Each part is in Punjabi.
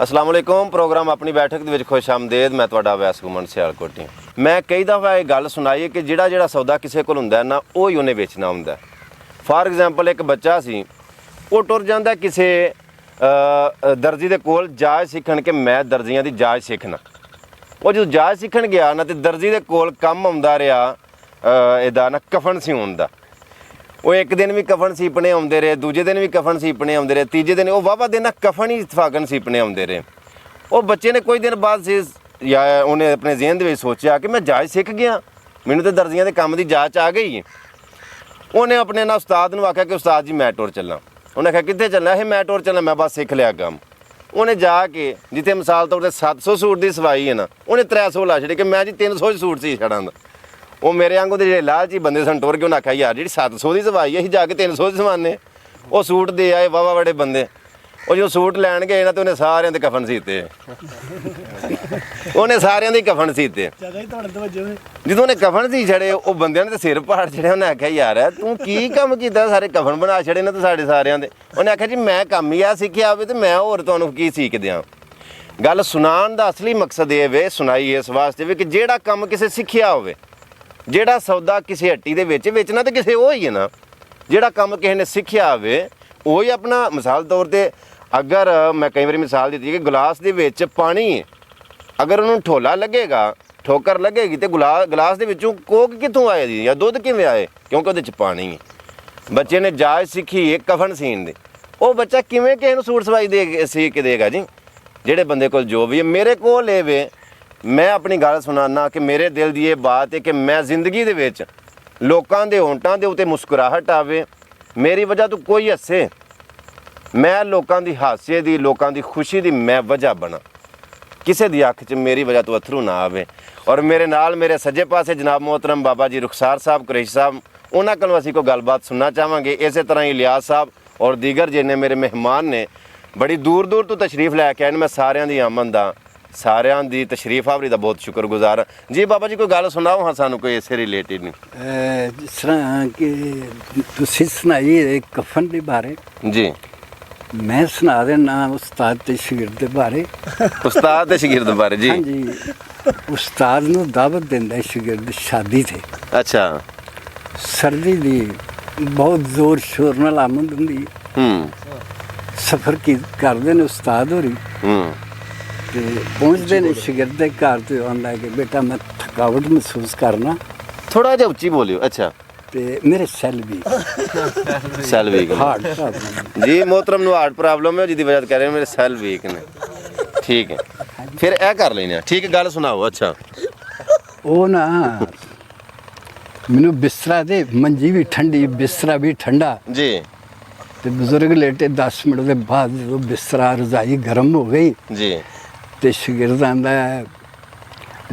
अस्सलाम वालेकुम। प्रोग्राम अपनी बैठक ਦੇ ਵਿੱਚ खुश आमदेद। मैं ਤੁਹਾਡਾ ਅਵੈਸ ਗੁਮਨ ਸਿਆਲਕੋਟੀ। मैं कई दफ़ा ये गल सुनाई है कि ਜਿਹੜਾ सौदा किसी को ਹੁੰਦਾ ना ਉਹ ਹੀ ਉਹਨੇ ਵੇਚਣਾ ਹੁੰਦਾ। फॉर एग्जाम्पल एक बच्चा सी ਉਹ ਟੁਰ ਜਾਂਦਾ ਕਿਸੇ ਦਰਜੀ ਦੇ ਕੋਲ ਜਾਚ ਸਿੱਖਣ ਕਿ ਮੈਂ ਦਰਜੀਆਂ ਦੀ ਜਾਚ ਸਿੱਖਣਾ। ਉਹ ਜਦੋਂ ਜਾਚ ਸਿੱਖਣ ਗਿਆ ਨਾ ਤੇ ਦਰਜੀ ਦੇ ਕੋਲ ਕੰਮ ਆਉਂਦਾ ਰਿਹਾ ਇਹਦਾ ਨਾ ਕਫਨ ਸਿਉਣ ਦਾ। ਉਹ ਇੱਕ ਦਿਨ ਵੀ ਕਫਨ ਸੀਪਣੇ ਆਉਂਦੇ ਰਹੇ, ਦੂਜੇ ਦਿਨ ਵੀ ਕਫਨ ਸੀਪਣੇ ਆਉਂਦੇ ਰਹੇ, ਤੀਜੇ ਦਿਨ ਉਹ ਵਾਹਵਾ ਦਿਨ ਕਫਨ ਹੀ ਇਤਫਾਕਨ ਸੀਪਣੇ ਆਉਂਦੇ ਰਹੇ। ਉਹ ਬੱਚੇ ਨੇ ਕੁਝ ਦਿਨ ਬਾਅਦ ਸੀ ਜਾਂ ਉਹਨੇ ਆਪਣੇ ਜ਼ਿਹਨ ਦੇ ਵਿੱਚ ਸੋਚਿਆ ਕਿ ਮੈਂ ਜਾਚ ਸਿੱਖ ਗਿਆ, ਮੈਨੂੰ ਤਾਂ ਦਰਜੀਆਂ ਦੇ ਕੰਮ ਦੀ ਜਾਚ ਆ ਗਈ ਹੈ। ਉਹਨੇ ਆਪਣੇ ਨਾਲ ਉਸਤਾਦ ਨੂੰ ਆਖਿਆ ਕਿ ਉਸਤਾਦ ਜੀ ਮੈਂ ਟੁਰ ਚੱਲਾਂ। ਉਹਨੇ ਆਖਿਆ ਕਿੱਥੇ ਚੱਲਣਾ? ਇਹ ਮੈਂ ਟੁਰ ਚੱਲਾਂ, ਮੈਂ ਬਸ ਸਿੱਖ ਲਿਆ ਕੰਮ। ਉਹਨੇ ਜਾ ਕੇ ਜਿੱਥੇ ਮਿਸਾਲ ਤੌਰ 'ਤੇ 700 ਸੂਟ ਦੀ ਸਵਾਈ ਹੈ ਨਾ, ਉਹਨੇ 300 ਲਾ ਛੱਡੀ ਕਿ ਮੈਂ ਜੀ 300 ਸੂਟ ਸੀ ਛੜਾਂ ਦਾ। ਉਹ ਮੇਰੇ ਵਾਂਗੂ ਦੇ ਜਿਹੜੇ ਲਾਲਚੀ ਬੰਦੇ ਸਨ ਟੁਰ ਕੇ ਉਹਨੇ ਆਖਿਆ ਯਾਰ ਜਿਹੜੀ 700 ਦੀ ਸਵਾਈ ਅਸੀਂ ਜਾ ਕੇ 300 ਦੀ ਸਵਾਨੇ। ਉਹ ਸੂਟ ਦੇ ਆਏ ਵਾਵਾ ਬੜੇ ਬੰਦੇ। ਉਹ ਜਦੋਂ ਸੂਟ ਲੈਣ ਗਏ ਨਾ ਤੇ ਉਹਨੇ ਸਾਰਿਆਂ ਦੇ ਕਫਨ ਸੀਤੇ। ਉਹਨੇ ਸਾਰਿਆਂ ਦੇ ਕਫਨ ਸੀਤੇ। ਜਦੋਂ ਉਹਨੇ ਕਫਨ ਸੀ ਛੜੇ ਉਹ ਬੰਦਿਆਂ ਨੇ ਤੇ ਸਿਰ ਪਾੜ ਛੜਿਆ। ਉਹਨੇ ਆਖਿਆ ਯਾਰ ਤੂੰ ਕੀ ਕੰਮ ਕੀਤਾ, ਸਾਰੇ ਕਫਨ ਬਣਾ ਛੜੇ ਨੇ ਤੇ ਸਾਡੇ ਸਾਰਿਆਂ ਦੇ। ਉਹਨੇ ਆਖਿਆ ਜੀ ਮੈਂ ਕੰਮ ਹੀ ਆ ਸਿੱਖਿਆ ਹੋਵੇ ਤੇ ਮੈਂ ਹੋਰ ਤੁਹਾਨੂੰ ਕੀ ਸੀਖ ਦਿਆਂ। ਗੱਲ ਸੁਣਾਉਣ ਦਾ ਅਸਲੀ ਮਕਸਦ ਇਹ ਵੇ, ਸੁਣਾਈ ਇਸ ਵਾਸਤੇ ਵੀ ਕਿ ਜਿਹੜਾ ਕੰਮ ਕਿਸੇ ਸਿੱਖਿਆ ਹੋਵੇ, ਜਿਹੜਾ ਸੌਦਾ ਕਿਸੇ ਹੱਟੀ ਦੇ ਵਿੱਚ ਵੇਚਣਾ ਤੇ ਕਿਸੇ ਉਹ ਹੀ ਹੈ ਨਾ। ਜਿਹੜਾ ਕੰਮ ਕਿਸੇ ਨੇ ਸਿੱਖਿਆ ਹੋਵੇ ਉਹ ਹੀ ਆਪਣਾ। ਮਿਸਾਲ ਤੌਰ 'ਤੇ ਅਗਰ ਮੈਂ ਕਈ ਵਾਰੀ ਮਿਸਾਲ ਦਿੱਤੀ ਕਿ ਗਲਾਸ ਦੇ ਵਿੱਚ ਪਾਣੀ ਹੈ, ਅਗਰ ਉਹਨੂੰ ਠੋਲਾ ਲੱਗੇਗਾ, ਠੋਕਰ ਲੱਗੇਗੀ ਤੇ ਗਲਾਸ ਦੇ ਵਿੱਚੋਂ ਕੋਕ ਕਿੱਥੋਂ ਆਏ ਜੀ ਜਾਂ ਦੁੱਧ ਕਿਵੇਂ ਆਏ? ਕਿਉਂਕਿ ਉਹਦੇ 'ਚ ਪਾਣੀ ਹੈ। ਬੱਚੇ ਨੇ ਜਾਚ ਸਿੱਖੀ ਹੈ ਕਫਨ ਸੀਨ ਦੀ, ਉਹ ਬੱਚਾ ਕਿਵੇਂ ਕਿਸੇ ਨੂੰ ਸੂਟ ਸਵਾਈ ਦੇ ਸੀਖ ਕੇ ਦੇਗਾ ਜੀ? ਜਿਹੜੇ ਬੰਦੇ ਕੋਲ ਜੋ ਵੀ ਹੈ, ਮੇਰੇ ਕੋਲ ਇਹ ਵੇ, ਮੈਂ ਆਪਣੀ ਗੱਲ ਸੁਣਾਉਣਾ ਕਿ ਮੇਰੇ ਦਿਲ ਦੀ ਇਹ ਬਾਤ ਹੈ ਕਿ ਮੈਂ ਜ਼ਿੰਦਗੀ ਦੇ ਵਿੱਚ ਲੋਕਾਂ ਦੇ ਹੋਂਠਾਂ ਦੇ ਉੱਤੇ ਮੁਸਕਰਾਹਟ ਆਵੇ, ਮੇਰੀ ਵਜ੍ਹਾ ਤੋਂ ਕੋਈ ਹੱਸੇ, ਮੈਂ ਲੋਕਾਂ ਦੀ ਹਾਸੇ ਦੀ, ਲੋਕਾਂ ਦੀ ਖੁਸ਼ੀ ਦੀ ਮੈਂ ਵਜ੍ਹਾ ਬਣਾ, ਕਿਸੇ ਦੀ ਅੱਖ 'ਚ ਮੇਰੀ ਵਜ੍ਹਾ ਤੋਂ ਅਥਰੂ ਨਾ ਆਵੇ। ਔਰ ਮੇਰੇ ਨਾਲ ਮੇਰੇ ਸੱਜੇ ਪਾਸੇ ਜਨਾਬ मोहतरम बाबा जी रुखसार साहब कुरैशी साहब, ਉਹਨਾਂ ਕੋਲੋਂ ਅਸੀਂ ਕੋਈ ਗੱਲਬਾਤ ਸੁਣਨਾ ਚਾਹਾਂਗੇ। ਇਸੇ ਤਰ੍ਹਾਂ ਹੀ ਲਿਆਸ ਸਾਹਿਬ ਔਰ ਦੀਗਰ ਜਿੰਨੇ ਮੇਰੇ ਮਹਿਮਾਨ ਨੇ ਬੜੀ ਦੂਰ ਦੂਰ ਤੋਂ ਤਸ਼ਰੀਫ ਲੈ ਕੇ ਆਏ ਨੇ। ਮੈਂ ਸਾਰਿਆਂ ਦੀ ਆਮਦ ਦਾ, ਸਾਰਿਆਂ ਦੀ ਤਸ਼ਰੀਫ ਆਵਰੀ ਦਾ ਬਹੁਤ ਸ਼ੁਕਰਗੁਜ਼ਾਰ ਹਾਂ। ਜੀ ਬਾਬਾ ਜੀ ਕੋਈ ਗੱਲ ਸੁਣਾਓ ਹਾਂ ਸਾਨੂੰ ਕੋਈ ਇਸੇ ਰਿਲੇਟਿਡ ਨਹੀਂ। ਜਿਸ ਤਰ੍ਹਾਂ ਕਿ ਤੁਸੀਂ ਸੁਣਾਈ ਕਫਨ ਦੇ ਬਾਰੇ, ਜੀ ਮੈਂ ਸੁਣਾ ਦੇਣਾ ਉਸਤਾਦ ਤੇ ਸ਼ਾਗਿਰਦ ਦੇ ਬਾਰੇ। ਉਸਤਾਦ ਤੇ ਸ਼ਾਗਿਰਦ ਬਾਰੇ ਜੀ। ਹਾਂਜੀ, ਉਸਤਾਦ ਨੂੰ ਦਾਵਤ ਦਿੰਦਾ ਸ਼ਾਗਿਰਦ ਸ਼ਾਦੀ ਤੇ। ਅੱਛਾ। ਸਰਦੀ ਦੀ ਬਹੁਤ ਜ਼ੋਰ ਸ਼ੋਰ ਨਾਲ ਆਮਦ ਹੁੰਦੀ। ਸਫ਼ਰ ਕਰਦੇ ਨੇ ਉਸਤਾਦ ਹੋਰੀ ਤੇ ਪਹੁੰਚਦੇ ਨੇ ਸ਼ਾਗਿਰਦ ਦੇ ਘਰ ਤੇ ਆਉਂਦਾ ਕਿ ਬੇਟਾ ਮੈਂ ਥਕਾਵਟ ਮਹਿਸੂਸ ਕਰਨਾ। ਥੋੜਾ ਜਿਹਾ ਉੱਚੀ ਬੋਲਿਓ। ਅੱਛਾ। ਤੇ ਮੇਰੇ ਸੈੱਲ ਵੀ ਹਾਰਟ ਜੀ मोहतरम ਨੂੰ ਹਾਰਟ ਪ੍ਰੋਬਲਮ ਹੈ ਜਿਹਦੀ ਵਜ੍ਹਾ ਤੋਂ ਕਹਿ ਰਹੇ ਮੇਰੇ ਸੈੱਲ ਵੀਕ ਨੇ। ਠੀਕ ਹੈ, ਫਿਰ ਇਹ ਕਰ ਲੈਨੇ ਆ। ਠੀਕ ਹੈ, ਗੱਲ ਸੁਣਾਓ। ਅੱਛਾ। ਉਹ ਨਾ ਮੈਨੂੰ ਬਿਸਤਰਾ ਦੇ, ਮੰਜੀ ਵੀ ਠੰਡੀ, ਬਿਸਤਰਾ ਵੀ ਠੰਡਾ ਜੀ। ਤੇ ਬਜ਼ੁਰਗ ਲੇਟੇ 10 ਮਿੰਟ ਦੇ ਬਾਅਦ ਜਦੋਂ ਬਿਸਤਰਾ ਰਜ਼ਾਈ ਗਰਮ ਹੋ ਗਈ ਜੀ ਤੇ ਸ਼ਾਗਿਰਦ ਆਂਦਾ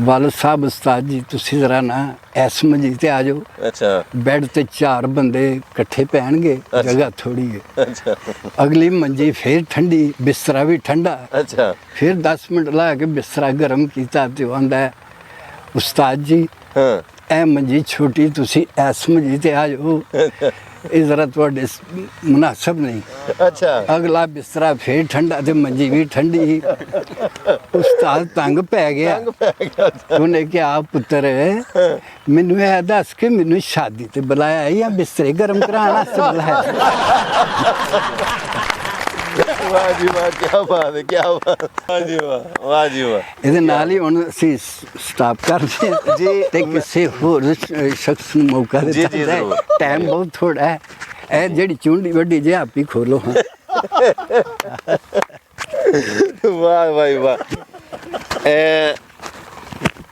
ਵਾਲਦ ਸਾਹਿਬ ਉਸਤਾਦ ਜੀ ਤੁਸੀਂ ਜ਼ਰਾ ਨਾ ਇਸ ਮੰਜੀ ਤੇ ਆ ਜਾਓ। ਅੱਛਾ। ਬੈੱਡ ਤੇ 4 ਬੰਦੇ ਇਕੱਠੇ ਪੈਣਗੇ, ਜਗ੍ਹਾ ਥੋੜੀ ਹੈ। ਅੱਛਾ। ਅਗਲੀ ਮੰਜੀ ਫਿਰ ਠੰਡੀ, ਬਿਸਤਰਾ ਵੀ ਠੰਡਾ। ਅੱਛਾ। ਫਿਰ 10 ਮਿੰਟ ਲਾ ਕੇ ਬਿਸਤਰਾ ਗਰਮ ਕੀਤਾ ਤੇ ਉਹ ਆਂਦਾ ਉਸਤਾਦ ਜੀ ਇਹ ਮੰਜੀ ਛੋਟੀ, ਤੁਸੀਂ ਇਸ ਮੰਜੀ ਤੇ ਆ ਜਾਓ, ਇਹ ਜ਼ਰਾ ਤੁਹਾਡੇ ਮੁਨਾਸਬ ਨਹੀਂ। ਅੱਛਾ। ਅਗਲਾ ਬਿਸਤਰਾ ਫਿਰ ਠੰਡਾ ਤੇ ਮੰਜੀ ਵੀ ਠੰਡੀ। ਉਸਤਾਦ ਤੰਗ ਪੈ ਗਿਆ। ਉਹਨੇ ਕਿਹਾ ਪੁੱਤਰ ਮੈਨੂੰ ਇਹ ਦੱਸ ਕੇ ਮੈਨੂੰ ਸ਼ਾਦੀ ਤੇ ਬੁਲਾਇਆ ਜਾਂ ਬਿਸਤਰੇ ਗਰਮ ਕਰਾਉਣ ਵਾਸਤੇ ਬੁਲਾਇਆ? ਵਾਹ ਜੀ ਵਾਹ, ਕੀ ਬਾਤ ਹੈ, ਕੀ ਬਾਤ। ਵਾਹ ਜੀ ਵਾਹ, ਵਾਹ ਜੀ ਵਾਹ। ਇਹਦੇ ਨਾਲ ਹੀ ਹੁਣ ਅਸੀਂ ਸਟਾਪ ਕਰਦੇ ਹਾਂ ਜੀ ਤੇ ਕਿਸੇ ਹੋਰ ਸ਼ਖਸ ਨੂੰ ਮੌਕਾ ਦਿੱਤਾ ਹੈ। ਟਾਈਮ ਬਹੁਤ ਥੋੜਾ ਹੈ। ਇਹ ਜਿਹੜੀ ਚੁੰਡੀ ਵੱਡੀ ਜੇ ਆਪ ਹੀ ਖੋਲੋ। ਵਾਹ ਵਾਹ ਵਾਹ।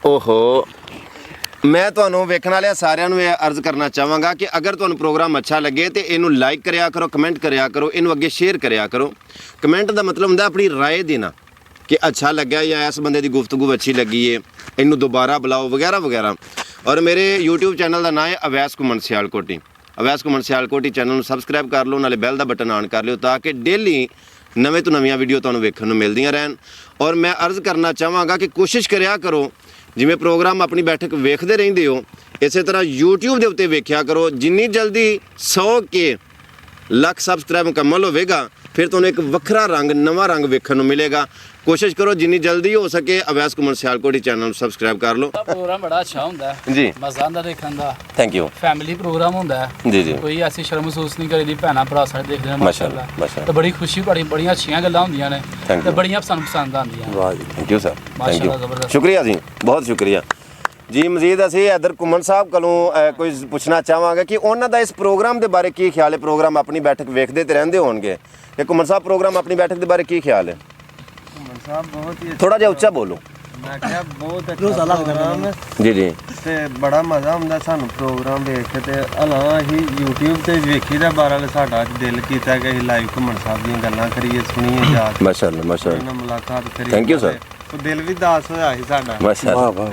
ਓਹੋ, ਮੈਂ ਤੁਹਾਨੂੰ ਵੇਖਣ ਵਾਲਿਆਂ ਸਾਰਿਆਂ ਨੂੰ ਇਹ ਅਰਜ਼ ਕਰਨਾ ਚਾਹਾਂਗਾ ਕਿ ਅਗਰ ਤੁਹਾਨੂੰ ਪ੍ਰੋਗਰਾਮ ਅੱਛਾ ਲੱਗੇ ਤੇ ਇਹਨੂੰ ਲਾਈਕ ਕਰਿਆ ਕਰੋ, ਕਮੈਂਟ ਕਰਿਆ ਕਰੋ, ਇਹਨੂੰ ਅੱਗੇ ਸ਼ੇਅਰ ਕਰਿਆ ਕਰੋ। ਕਮੈਂਟ ਦਾ ਮਤਲਬ ਹੁੰਦਾ ਆਪਣੀ ਰਾਏ ਦੇਣਾ ਕਿ ਅੱਛਾ ਲੱਗਿਆ ਜਾਂ ਇਸ ਬੰਦੇ ਦੀ ਗੁਫ਼ਤਗੂ ਅੱਛੀ ਲੱਗੀ ਹੈ, ਇਹਨੂੰ ਦੁਬਾਰਾ ਬੁਲਾਓ ਵਗੈਰਾ ਵਗੈਰਾ। ਔਰ ਮੇਰੇ YouTube ਚੈਨਲ ਦਾ ਨਾਮ ਹੈ ਅਵੈਸ ਘੁੰਮਣ ਸਿਆਲਕੋਟੀ। ਅਵੈਸ ਘੁੰਮਣ ਸਿਆਲਕੋਟੀ ਚੈਨਲ ਨੂੰ ਸਬਸਕ੍ਰਾਈਬ ਕਰ ਲਓ, ਨਾਲੇ ਬੈਲ ਦਾ ਬਟਨ ਆਨ ਕਰ ਲਿਓ ਤਾਂ ਕਿ ਡੇਲੀ ਨਵੇਂ ਤੋਂ ਨਵੀਆਂ ਵੀਡੀਓ ਤੁਹਾਨੂੰ ਵੇਖਣ ਨੂੰ ਮਿਲਦੀਆਂ ਰਹਿਣ। ਔਰ ਮੈਂ ਅਰਜ਼ ਕਰਨਾ ਚਾਹਾਂਗਾ ਕਿ ਕੋਸ਼ਿਸ਼ ਕਰਿਆ ਕਰੋ ਜਿਵੇਂ ਪ੍ਰੋਗਰਾਮ ਆਪਣੀ ਬੈਠਕ ਵੇਖਦੇ ਰਹਿੰਦੇ ਹੋ ਇਸੇ ਤਰ੍ਹਾਂ YouTube ਦੇ ਉੱਤੇ ਵੇਖਿਆ ਕਰੋ। ਜਿੰਨੀ ਜਲਦੀ 100 ਕੇ ਲੱਖ ਸਬਸਕ੍ਰਾਈਬ ਮੁਕੰਮਲ ਹੋਵੇਗਾ ਫਿਰ ਤੁਹਾਨੂੰ ਇੱਕ ਵੱਖਰਾ ਰੰਗ, ਨਵਾਂ ਰੰਗ ਵੇਖਣ ਨੂੰ ਮਿਲੇਗਾ। ਕੋਸ਼ਿਸ਼ ਕਰੋ ਜਿੰਨੀ ਜਲਦੀ ਹੋ ਸਕੇ ਅਵੈਸ ਘੁੰਮਣ ਸਿਆਲਕੋਟੀ ਚੈਨਲ ਨੂੰ ਸਬਸਕ੍ਰਾਈਬ ਕਰ ਲਓ। ਪ੍ਰੋਗਰਾਮ ਬੜਾ ਅੱਛਾ ਹੁੰਦਾ ਹੈ ਜੀ, ਮਜ਼ਾ ਆਉਂਦਾ ਦੇਖਣ ਦਾ। Thank you. ਫੈਮਿਲੀ ਪ੍ਰੋਗਰਾਮ ਹੁੰਦਾ ਹੈ ਜੀ ਜੀ, ਕੋਈ ਐਸੀ ਸ਼ਰਮ ਮਹਿਸੂਸ ਨਹੀਂ ਕਰੀਦੀ, ਭੈਣਾਂ ਭਰਾ ਸਾਰੇ ਦੇਖਦੇ ਨੇ ਮਾਸ਼ਾਅੱਲਾ। ਤੇ ਬੜੀ ਖੁਸ਼ੀ ਬੜੀਆਂ ਅੱਛੀਆਂ ਗੱਲਾਂ ਹੁੰਦੀਆਂ ਨੇ ਤੇ ਬੜੀਆਂ ਸਾਨੂੰ ਪਸੰਦ ਆਉਂਦੀਆਂ। ਵਾਹ ਜੀ, thank you sir, thank you, ਜ਼ਬਰਦਸਤ। ਸ਼ੁਕਰੀਆ ਜੀ, ਬਹੁਤ ਸ਼ੁਕਰੀਆ ਜੀ। ਮਜ਼ੀਦ ਅਸੀਂ ਇੱਧਰ ਘੁੰਮਣ ਸਾਹਿਬ ਕੋਲੋਂ ਕੋਈ ਪੁੱਛਣਾ ਚਾਹਾਂਗੇ ਕਿ ਉਹਨਾਂ ਦਾ ਇਸ ਪ੍ਰੋਗਰਾਮ ਦੇ ਬਾਰੇ ਕੀ ਖਿਆਲ ਹੈ। ਪ੍ਰੋਗਰਾਮ ਆਪਣੀ ਬੈਠਕ ਵੇਖਦੇ ਤੇ ਰਹਿੰਦੇ ਹੋਣਗੇ ਕਿ ਘੁੰਮਣ ਸਾਹਿਬ ਪ੍ਰੋਗਰਾਮ ਆਪਣੀ ਬੈਠਕ ਦੇ ਬਾਰੇ ਕੀ ਖਿਆਲ ਹੈ? ਘੁੰਮਣ ਸਾਹਿਬ ਬਹੁਤ ਹੀ ਥੋੜਾ ਜਿਹਾ ਉੱਚਾ ਬੋਲੋ। ਮੈਂ ਕਿਹਾ ਬਹੁਤ ਅੱਛਾ ਪ੍ਰੋਗਰਾਮ ਹੈ ਜੀ ਜੀ, ਤੇ ਬੜਾ ਮਜ਼ਾ ਆਉਂਦਾ ਸਾਨੂੰ ਪ੍ਰੋਗਰਾਮ ਵੇਖ ਕੇ। ਤੇ ਹਲਾਂ ਅਸੀਂ YouTube ਤੇ ਵੇਖੀਦਾ ਬਾਰਾਂ ਸਾਡਾ ਦਿਲ ਕੀਤਾ ਕਿ ਅਸੀਂ ਲਾਈਵ ਘੁੰਮਣ ਸਾਹਿਬ ਦੀਆਂ ਗੱਲਾਂ ਕਰੀਏ, ਸੁਣੀਏ ਜਾ ਕੇ, ਮਾਸ਼ਾਅੱਲਾ ਮਾਸ਼ਾਅੱਲਾ, ਨਾਲ ਮੁਲਾਕਾਤ ਕਰੀਏ। Thank you sir. ਉਹ ਦਿਲ ਵੀ ਦਾਸ ਹੋਇਆ ਸੀ ਸਾਡਾ। ਮਾਸ਼ਾਅੱਲਾ,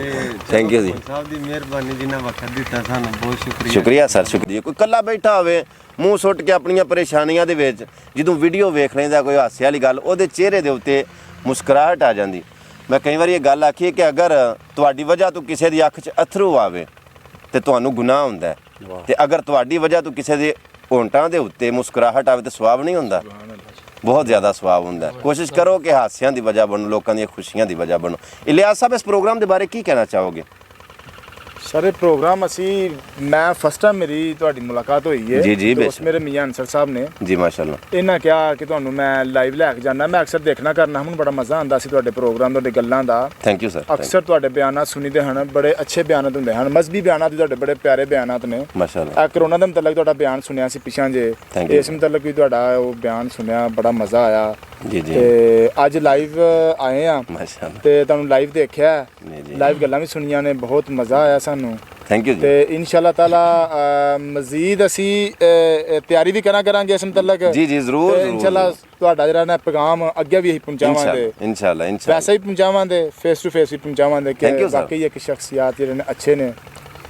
ਥੈਂਕ ਯੂ ਜੀ। ਸਾਹਿਬ ਦੀ ਮਿਹਰਬਾਨੀ ਜਿੰਨਾ ਵਕਤ ਦਿੱਤਾ ਸਾਨੂੰ, ਬਹੁਤ ਸ਼ੁਕਰੀਆ। ਸ਼ੁਕਰੀਆ ਸਰ, ਸ਼ੁਕਰੀਆ। ਕੋਈ ਇਕੱਲਾ ਬੈਠਾ ਹੋਵੇ ਮੂੰਹ ਸੁੱਟ ਕੇ ਆਪਣੀਆਂ ਪਰੇਸ਼ਾਨੀਆਂ ਦੇ ਵਿੱਚ, ਜਦੋਂ ਵੀਡੀਓ ਵੇਖ ਲੈਂਦਾ ਕੋਈ ਹਾਸੇ ਵਾਲੀ ਗੱਲ, ਉਹਦੇ ਚਿਹਰੇ ਦੇ ਉੱਤੇ ਮੁਸਕਰਾਹਟ ਆ ਜਾਂਦੀ। ਮੈਂ ਕਈ ਵਾਰੀ ਇਹ ਗੱਲ ਆਖੀ ਕਿ ਅਗਰ ਤੁਹਾਡੀ ਵਜ੍ਹਾ ਤੋਂ ਕਿਸੇ ਦੀ ਅੱਖ 'ਚ ਅਥਰੂ ਆਵੇ ਤੇ ਤੁਹਾਨੂੰ ਗੁਨਾਹ ਹੁੰਦਾ ਹੈ, ਤੇ ਅਗਰ ਤੁਹਾਡੀ ਵਜ੍ਹਾ ਤੋਂ ਕਿਸੇ ਦੇ ਹੋਂਠਾਂ ਦੇ ਉੱਤੇ ਮੁਸਕਰਾਹਟ ਆਵੇ ਤਾਂ ਸਵਾਬ ਨਹੀਂ ਹੁੰਦਾ? ਬਹੁਤ ਜ਼ਿਆਦਾ ਸਵਾਬ ਹੁੰਦਾ। ਕੋਸ਼ਿਸ਼ ਕਰੋ ਕਿ ਹਾਸਿਆਂ ਦੀ ਵਜ੍ਹਾ ਬਣੋ, ਲੋਕਾਂ ਦੀਆਂ ਖੁਸ਼ੀਆਂ ਦੀ ਵਜ੍ਹਾ ਬਣੋ। ਇਲਿਆਸ ਸਾਹਿਬ, ਇਸ ਪ੍ਰੋਗਰਾਮ ਦੇ ਬਾਰੇ ਕੀ ਕਹਿਣਾ ਚਾਹੋਗੇ? ਸਰ ਇਹ ਪ੍ਰੋਗਰਾਮ ਅਸੀਂ ਮੈਂ ਫਸਟ ਟਾਈਮ ਮੇਰੀ ਤੁਹਾਡੀ ਮੁਲਾਕਾਤ ਹੋਈ ਹੈ। ਜੀ ਜੀ, ਦੋਸਤ ਮੇਰੇ ਮੀਆਂ ਅਨਸਰ ਸਾਹਿਬ ਨੇ ਜੀ, ਮਾਸ਼ਾਅੱਲਾ। ਇਹਨਾਂ ਕਿਹਾ ਕਿ ਤੁਹਾਨੂੰ ਮੈਂ ਲਾਈਵ ਲੈ ਕੇ ਜਾਣਾ। ਮੈਂ ਅਕਸਰ ਦੇਖਣਾ ਕਰਨਾ, ਮੈਨੂੰ ਬੜਾ ਮਜ਼ਾ ਆਉਂਦਾ ਸੀ ਤੁਹਾਡੇ ਪ੍ਰੋਗਰਾਮ, ਤੁਹਾਡੇ ਗੱਲਾਂ ਦਾ। Thank you sir. ਅਕਸਰ ਤੁਹਾਡੇ ਬਿਆਨਾਂ ਸੁਣੀਦੇ ਹਨ, ਬੜੇ ਅੱਛੇ ਬਿਆਨਾਤ ਹੁੰਦੇ ਹਨ, ਮਜ਼ਬੀ ਬਿਆਨਾਤ ਵੀ ਤੁਹਾਡੇ ਬੜੇ ਪਿਆਰੇ ਬਿਆਨਾਤ ਨੇ। ਮਾਸ਼ਾਅੱਲਾ। ਕਰੋਨਾ ਦੇ ਮੁਤਲਕ ਤੁਹਾਡਾ ਬਿਆਨ ਸੁਣਿਆ ਸੀ ਪਿਛਾਂ ਜੇ, ਇਸ ਮੁਤਲਕ ਵੀ ਤੁਹਾਡਾ ਉਹ ਬਿਆਨ ਸੁਣਿਆ, ਬੜਾ ਮਜ਼ਾ ਆਇਆ। ਜੀ ਜੀ, ਤੇ ਅੱਜ ਲਾਈਵ ਆਏ ਆ ਮਾਸ਼ਾਅੱਲਾ, ਤੇ ਤੁਹਾਨੂੰ ਲਾਈਵ ਦੇਖਿਆ, ਜੀ ਲਾਈਵ ਗੱਲਾਂ ਵੀ ਸੁਣੀਆਂ ਨੇ, ਬਹੁਤ ਮਜ਼ਾ ਆਇਆ ਸਾਨੂੰ। ਥੈਂਕ ਯੂ ਜੀ। ਤੇ ਇਨਸ਼ਾਅੱਲਾ ਤਾਲਾ ਮਜ਼ੀਦ ਅਸੀਂ ਤਿਆਰੀ ਵੀ ਕਰਾਂਗੇ ਇਸ ਮੁਤਲਕ। ਜੀ ਜੀ, ਜ਼ਰੂਰ। ਇਨਸ਼ਾਅੱਲਾ ਤੁਹਾਡਾ ਜਿਹੜਾ ਨਾ ਪੈਗਾਮ ਅੱਗੇ ਵੀ ਅਸੀਂ ਪਹੁੰਚਾਵਾਂਗੇ, ਇਨਸ਼ਾਅੱਲਾ। ਵੈਸੇ ਹੀ ਪਹੁੰਚਾਵਾਂਗੇ, ਫੇਸ ਟੂ ਫੇਸ ਵੀ ਪਹੁੰਚਾਵਾਂਗੇ ਕਿ ਵਾਕਈ ਇੱਕ ਸ਼ਖਸੀਅਤ ਜਿਹੜੇ ਨੇ ਅੱਛੇ ਨੇ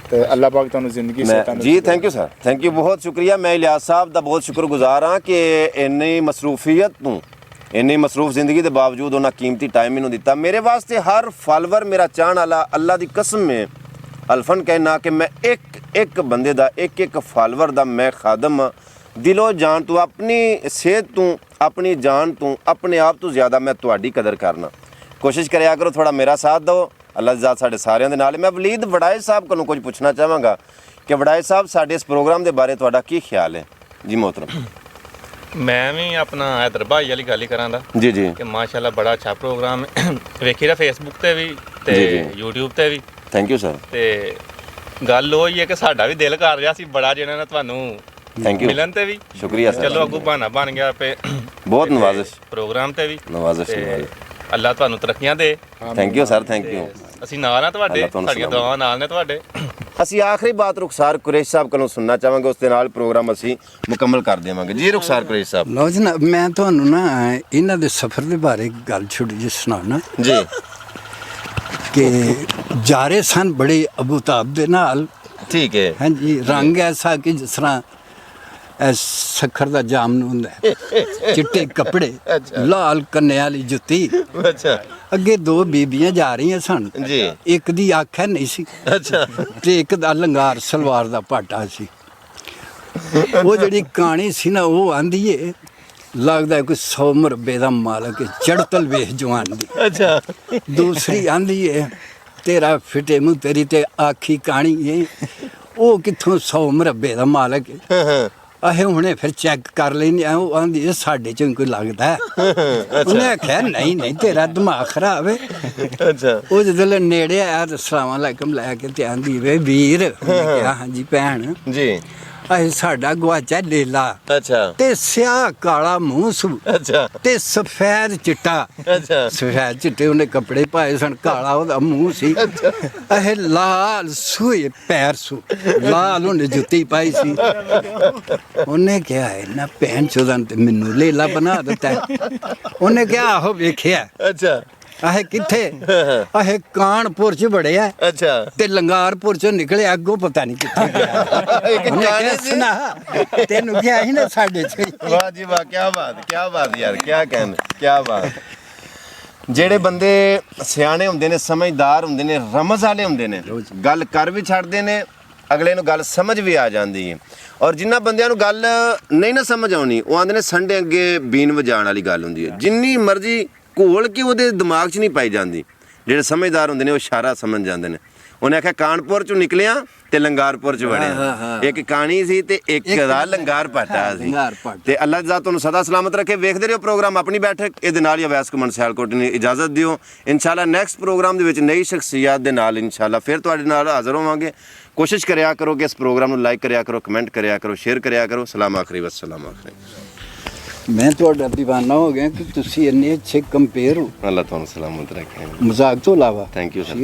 ਤੇ ਅੱਲਾਹ ਪਾਕ ਤੁਹਾਨੂੰ ਜ਼ਿੰਦਗੀ ਸਿਹਤਾਂ ਜੀ। Thank you sir, thank you, ਬਹੁਤ ਸ਼ੁਕਰੀਆ। ਮੈਂ ਇਲਿਆਸ ਸਾਹਿਬ ਦਾ ਬਹੁਤ ਸ਼ੁਕਰਗੁਜ਼ਾਰ ਹਾਂ ਕਿ ਇੰਨੀ ਮਸਰੂਫੀਅਤ ਤੋਂ, ਇੰਨੀ ਮਸਰੂਫ ਜ਼ਿੰਦਗੀ ਦੇ ਬਾਵਜੂਦ ਉਹਨਾਂ ਕੀਮਤੀ ਟਾਈਮ ਮੈਨੂੰ ਦਿੱਤਾ। ਮੇਰੇ ਵਾਸਤੇ ਹਰ ਫਾਲੋਅਰ ਮੇਰਾ ਚਾਹਣ ਵਾਲਾ, ਅੱਲਾ ਦੀ ਕਸਮ ਹੈ, ਅਲਫਨ ਕਹਿਣਾ ਕਿ ਮੈਂ ਇੱਕ ਬੰਦੇ ਦਾ, ਇੱਕ ਫਾਲੋਅਰ ਦਾ ਮੈਂ ਖਾਦਮ ਹਾਂ। ਦਿਲੋਂ ਜਾਨ ਤੋਂ, ਆਪਣੀ ਸਿਹਤ ਤੋਂ, ਆਪਣੀ ਜਾਨ ਤੋਂ, ਆਪਣੇ ਆਪ ਤੋਂ ਜ਼ਿਆਦਾ ਮੈਂ ਤੁਹਾਡੀ ਕਦਰ ਕਰਨਾ। ਕੋਸ਼ਿਸ਼ ਕਰਿਆ ਕਰੋ, ਥੋੜਾ ਮੇਰਾ ਸਾਥ ਦਿਓ। ਅੱਲਾ ਦੀ ਜ਼ਾਤ ਸਾਡੇ ਸਾਰਿਆਂ ਦੇ ਨਾਲ ਹੈ। ਮੈਂ ਵਲੀਦ ਵੜਾਏ ਸਾਹਿਬ ਕੋਲੋਂ ਕੁਝ ਪੁੱਛਣਾ ਚਾਹਾਂਗਾ ਕਿ ਵੜਾਏ ਸਾਹਿਬ, ਸਾਡੇ ਇਸ ਪ੍ਰੋਗਰਾਮ ਦੇ ਬਾਰੇ ਤੁਹਾਡਾ ਕੀ ਖਿਆਲ ਹੈ? ਜੀ ਮੋਹਤਰਮ। ਮੈਂ ਵੀ ਆਪਣਾ ਇਧਰ ਭਾਈ ਵਾਲੀ ਗੱਲ ਹੀ ਕਰਾਂਗਾ ਜੀ ਜੀ, ਕਿ ਮਾਸ਼ਾਅੱਲਾ ਬੜਾ ਅੱਛਾ ਪ੍ਰੋਗਰਾਮ ਹੈ। ਵੇਖੀ ਦਾ ਫੇਸਬੁੱਕ ਤੇ ਵੀ ਤੇ YouTube ਤੇ ਵੀ। Thank you sir. ਤੇ ਗੱਲ ਉਹ ਹੀ ਹੈ ਕਿ ਸਾਡਾ ਵੀ ਦਿਲ ਕਰ ਰਿਹਾ ਸੀ ਬੜਾ ਜਿਹਨਾਂ ਨੇ ਤੁਹਾਨੂੰ ਥੈਂਕ ਯੂ, ਮਿਲਣ ਤੇ ਵੀ। ਸ਼ੁਕਰੀਆ ਸਰ। ਚਲੋ ਅੱਗੋਂ ਬਹਾਨਾ ਬਣ ਗਿਆ ਪੇ ਬਹੁਤ ਨਵਾਜ਼ਿਸ਼ ਪ੍ਰੋਗਰਾਮ ਤੇ ਵੀ। ਨਵਾਜ਼ਿਸ਼। ਅੱਲਾਹ ਤੁਹਾਨੂੰ ਤਰੱਕੀਆਂ ਦੇ। Thank you sir, thank you. ਅਸੀਂ ਨਾਲ ਆ ਤੁਹਾਡੇ, ਸਾਡੀਆਂ ਦੁਆਵਾਂ ਨਾਲ ਨੇ ਤੁਹਾਡੇ। ਅਸੀਂ ਆਖਰੀ ਬਾਤ ਰੁਖਸਾਰ ਕੁਰੈਸ਼ ਸਾਹਿਬ ਕੋਲੋਂ ਸੁਣਨਾ ਚਾਹਾਂਗੇ, ਉਸ ਦੇ ਨਾਲ ਪ੍ਰੋਗਰਾਮ ਅਸੀਂ ਮੁਕੰਮਲ ਕਰ ਦੇਵਾਂਗੇ। ਜੀ ਰੁਖਸਾਰ ਕੁਰੈਸ਼ ਸਾਹਿਬ। ਲਓ ਜਨਾਬ, ਮੈਂ ਤੁਹਾਨੂੰ ਨਾ ਇਹਨਾਂ ਦੇ ਸਫ਼ਰ ਦੇ ਬਾਰੇ ਗੱਲ ਛੋਟੀ ਜਿਹੀ ਸੁਣਾਉਣਾ ਜੀ। ਕਿ ਜਾ ਰਹੇ ਸਨ ਬੜੇ ਅਬੂਤਾਬ ਦੇ ਨਾਲ। ਠੀਕ ਹੈ। ਹਾਂਜੀ, ਰੰਗ ਐਸਾ ਕਿ ਜਿਸ ਤਰ੍ਹਾਂ ਸੱਖਰ ਦਾ ਜਾਮਨ ਹੁੰਦਾ ਹੈ, ਚਿੱਟੇ ਕੱਪੜੇ, ਲਾਲ ਕੰਨੇ ਵਾਲੀ ਜੁੱਤੀ। ਅੱਛਾ। ਅੱਗੇ ਦੋ ਬੀਬੀਆਂ ਜਾ ਰਹੀਆਂ ਸਨ ਜੀ। ਇੱਕ ਦੀ ਅੱਖ ਹੈ ਨਹੀਂ ਸੀ, ਅੱਛਾ। ਤੇ ਇੱਕ ਦਾ ਲੰਗਾਰ ਸਲਵਾਰ ਦਾ ਪਾਟਾ ਸੀ। ਉਹ ਜਿਹੜੀ ਕਹਾਣੀ ਸੀ ਨਾ, ਉਹ ਆਂਦੀ ਏ ਲੱਗਦਾ ਕੋਈ 100 ਮੁਰੱਬੇ ਦਾ ਮਾਲਕ ਚੜਤਲ ਵੇਖ ਜਵਾਨ ਦੀ। ਅੱਛਾ। ਦੂਸਰੀ ਆਂਦੀ ਏ ਤੇਰਾ ਫਿੱਟੇ ਮੂੰਹ ਤੇਰੀ ਤੇ ਆਖੀ ਕਹਾਣੀ ਏ, ਉਹ ਕਿੱਥੋਂ 100 ਮੁਰੱਬੇ ਦਾ ਮਾਲਕ ਏ। ਅਸੀਂ ਹੁਣੇ ਫਿਰ ਚੈੱਕ ਕਰ ਲੈਂਦੇ ਆ। ਉਹ ਆਂਦੀ ਸਾਡੇ ਚੋਂ ਕੋਈ ਲੱਗਦਾ ਹੈ। ਉਹਨੇ ਆਖਿਆ ਨਹੀਂ ਤੇਰਾ ਦਿਮਾਗ ਖਰਾਬ ਹੈ। ਅੱਛਾ। ਉਹ ਜਦੋਂ ਨੇੜੇ ਆਇਆ ਤਾਂ ਸਲਾਮ ਅਲੈਕਮ ਲੈ ਕੇ ਤੇ ਆਂਦੀ ਵੇ ਵੀਰ। ਉਹਨੇ ਕਿਹਾ ਹਾਂਜੀ ਭੈਣ ਜੀ। ਅਸੀਂ ਸਾਡਾ ਗਵਾਚਾ ਲੇਲਾ। ਅੱਛਾ। ਤੇ ਸਿਆਹ ਕਾਲਾ ਮੂੰਹ ਸੂ। ਅੱਛਾ। ਤੇ ਸਫੈਦ ਚਿੱਟਾ। ਅੱਛਾ। ਸਫੈਦ ਚਿੱਟੇ ਉਹਨੇ ਕੱਪੜੇ ਪਾਏ ਸਨ, ਕਾਲਾ ਉਹਦਾ ਮੂੰਹ ਸੀ। ਇਹ ਲਾਲ ਸੂਏ ਪੈਰ ਸੂ, ਲਾਲ ਉਹਨੇ ਜੁੱਤੀ ਪਾਈ ਸੀ। ਉਹਨੇ ਕਿਹਾ ਨਾ ਭੈਣ ਚੋਦਾਂ ਤੇ ਮੈਨੂੰ ਲੇਲਾ ਬਣਾ ਦਿੱਤਾ। ਉਹਨੇ ਕਿਹਾ ਆਹੋ ਵੇਖਿਆ। ਅੱਛਾ। ਆਹ ਕਿੱਥੇ? ਆਹ ਕਾਨਪੁਰ ਚ ਵੜਿਆ। ਅੱਛਾ। ਤੇ ਲੰਗਾਰਪੁਰ ਚੋਂ ਨਿਕਲਿਆ, ਅੱਗੋਂ ਪਤਾ ਨਹੀਂ ਕਿੱਥੇ ਗਿਆ। ਤੈਨੂੰ ਕਿਹਾ ਸੀ ਨਾ ਸਾਡੇ ਚ। ਵਾਹ ਜੀ ਵਾਹ, ਕੀ ਬਾਤ, ਕੀ ਬਾਤ ਯਾਰ, ਕੀ ਕਹਿਣ, ਕੀ ਬਾਤ। ਜਿਹੜੇ ਬੰਦੇ ਸਿਆਣੇ ਹੁੰਦੇ ਨੇ, ਸਮਝਦਾਰ ਹੁੰਦੇ ਨੇ, ਰਮਜ਼ ਵਾਲੇ ਹੁੰਦੇ ਨੇ, ਗੱਲ ਕਰ ਵੀ ਛੱਡਦੇ ਨੇ, ਅਗਲੇ ਨੂੰ ਗੱਲ ਸਮਝ ਵੀ ਆ ਜਾਂਦੀ ਹੈ। ਔਰ ਜਿਨ੍ਹਾਂ ਬੰਦਿਆਂ ਨੂੰ ਗੱਲ ਨਹੀਂ ਨਾ ਸਮਝ ਆਉਣੀ, ਉਹ ਆਂਦੇ ਨੇ ਸੰਡੇ ਅੱਗੇ ਬੀਨ ਵਜਾਉਣ ਵਾਲੀ ਗੱਲ ਹੁੰਦੀ ਹੈ। ਜਿੰਨੀ ਮਰਜ਼ੀ ਘੋਲ ਕੇ ਉਹਦੇ ਦਿਮਾਗ 'ਚ ਨਹੀਂ ਪਾਈ ਜਾਂਦੀ। ਜਿਹੜੇ ਸਮਝਦਾਰ ਹੁੰਦੇ ਨੇ ਉਹ ਇਸ਼ਾਰਾ ਸਮਝ ਜਾਂਦੇ ਨੇ। ਉਹਨੇ ਆਖਿਆ ਕਾਨਪੁਰ 'ਚੋਂ ਨਿਕਲਿਆ ਤੇ ਲੰਗਾਰਪੁਰ 'ਚ ਵੜਿਆ। ਇੱਕ ਕਹਾਣੀ ਸੀ ਤੇ ਇੱਕ ਦਾ ਲੰਗਾਰ ਪਾਟਾ ਸੀ। ਤੇ ਅੱਲਾਹ ਦਾ ਤੁਹਾਨੂੰ ਸਦਾ ਸਲਾਮਤ ਰੱਖੇ। ਵੇਖਦੇ ਰਹੋ ਪ੍ਰੋਗਰਾਮ ਆਪਣੀ ਬੈਠਕ। ਇਹਦੇ ਨਾਲ ਹੀ ਅਵੈਸ ਘੁੰਮਣ ਸਿਆਲਕੋਟੀ ਨੇ ਇਜਾਜ਼ਤ ਦਿਓ। ਇਨਸ਼ਾਅੱਲਾ ਨੈਕਸਟ ਪ੍ਰੋਗਰਾਮ ਦੇ ਵਿੱਚ ਨਈ ਸ਼ਖਸੀਅਤ ਦੇ ਨਾਲ ਇਨਸ਼ਾਅੱਲਾ ਫਿਰ ਤੁਹਾਡੇ ਨਾਲ ਹਾਜ਼ਰ ਹੋਵਾਂਗੇ। ਕੋਸ਼ਿਸ਼ ਕਰਿਆ ਕਰੋ ਕਿ ਇਸ ਪ੍ਰੋਗਰਾਮ ਨੂੰ ਲਾਈਕ ਕਰਿਆ ਕਰੋ, ਕਮੈਂਟ ਕਰਿਆ ਕਰੋ, ਸ਼ੇਅਰ ਕਰਿਆ ਕਰੋ। ਸਲਾਮ ਆਖਰੀ ਵਸਲਾਮ ਆਖਰੀ। ਮੈਂ ਤੁਹਾਡਾ دیਵਾਨਾ ਹੋ ਗਿਆ ਕਿ ਤੁਸੀਂ ਇੰਨੇ ਅੱਛੇ ਕੰਪੇਅਰ ਹੋ। ਅੱਲਾਹ ਤੁਹਾਨੂੰ ਸਲਾਮਤ ਰੱਖੇ। ਮਜ਼ਾਕ ਤੋਂ ਇਲਾਵਾ ਥੈਂਕ ਯੂ ਸਰ।